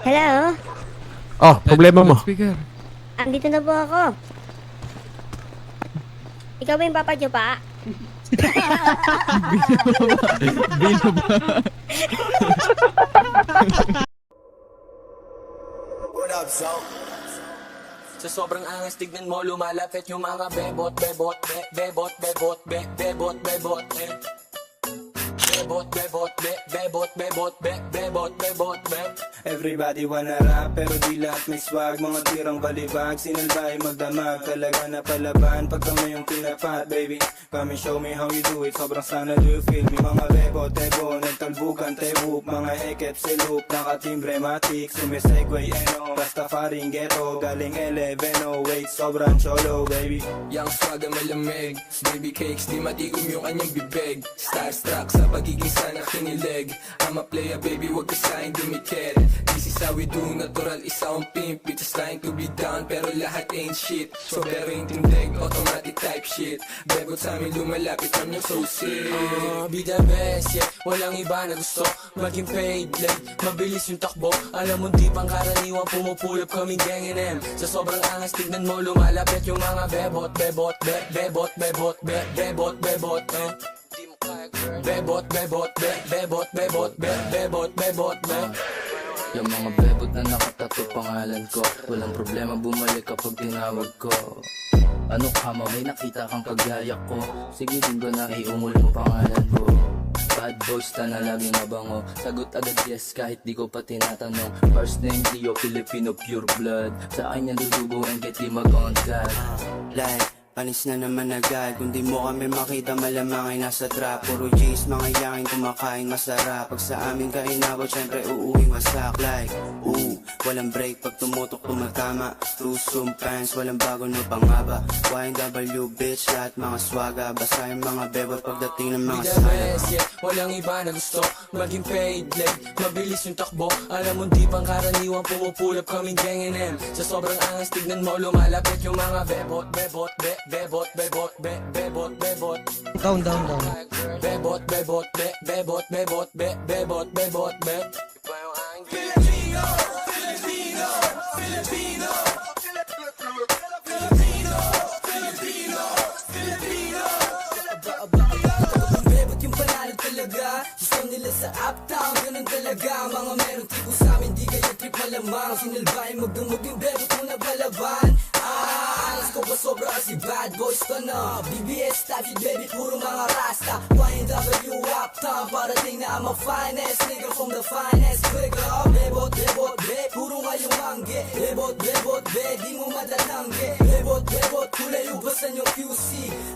Hello? Oh, problema mo. Speaker. Andito na po ako. Ikaw ba yung Papa Joe pa? Bino ba? What up, so? Sa sobrang angas, tignan mo, lumalapit yung mga bebot, bebot, bebot, bebot, bebot, bebot, bebot, bebot, bebot, bebot, bebot, bebot, bebot. Everybody wanna rap, pero di lahat may swag. Mga tirang balibag, sinalbay magdamag. Talaga na palaban, pag kami yung pinapat, baby. Come and show me how you do it, sobrang sana do you feel me. Mga bebo, tebo, nagtalbukan, tebo. Mga ekep, silup, nakatimbre, matik. Sumisegway, eno, Rastafaring ghetto. Galing 11, wait, sobrang cholo, baby. Yang swag ang malamig, baby cakes, di matigom yung kanyang bibig. Starstruck sa pagiging sana kinilig. I'm a player, baby, wag ka sa'kin dumikit. This is how we do, natural, isa akong pimp. We just trying to be down, pero lahat ain't shit. So pero yung tindig, automatic type shit. Bebot sa amin lumalapit, I'm yung so sick. Be the best, yeah, walang iba na gusto maging paid, like, mabilis yung takbo. Alam mo di pang karaniwang pumupulap kaming gang M. Sa sobrang angas, tignan mo lumalapit yung mga bebot, bebot, bebot, bebot, bebot, bebot, bebot, bebot, bebot, bebot, bebot, bebot, bebot. Yung mga bebot na nakatato pangalan ko, walang problema bumalik kapag tinawag ko. Ano ka ma, may nakita kang kagaya ko, sige din ko na iungol mo pangalan ko. Bad boys na laging mabango, sagot agad yes kahit di ko pa tinatanong. First name Leo, Filipino pure blood, sa akin yung dudugo and kahit di mag-on God. Like, panis na naman agad. Kung di mo kami makita, malamang ay nasa trap. Puro G's, mga yakin kumakain masarap. Pag sa amin ka inabot, syempre uuwing wasak. Like, walang break pag tumutok tumatama. True pants, walang bago no pangaba. YNW bitch, lahat mga swaga. Basta yung mga bebot pagdating ng mga Be the sana. best, yeah, walang iba na gusto maging paid, like, mabilis yung takbo. Alam mo di pang karaniwang pumupulap kaming gang M. Sa sobrang angas, tignan mo lumalapit yung mga bebot, bebot, bebot, bebot, bebot, bebot. Down. Bebot, bebot, bebot, bebot, bebot, bebot, bebot. Bebot yung panalo talaga. Gusto nila sa uptown, ganun talaga. Mga meron tipo sa amin, di kayo trip malamang. Sinalbay magdumog yung bebot mo na balaban. Alas ko ba sobra kasi bad boys to na. BBS type shit baby, puro mga rasta. YNW uptown, parating na I'm a finest nigga from the finest. Quick up, bebot, bebot, be, puro ngayong mangge. Bebot, bebot, be, di mo madanangge. Bebot, bebot, kulay ubasan yung QC.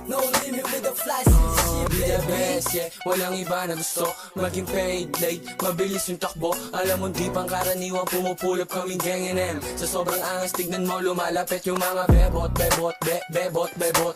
No limit with the fly shit, Be the baby. best, yeah, walang iba na gusto maging paid, like, mabilis yung takbo. Alam mo di pang karaniwang pumupulap kaming gang M. Sa sobrang angas, tignan mo lumalapit yung mga bebot, bebot, bebot, bebot, bebot,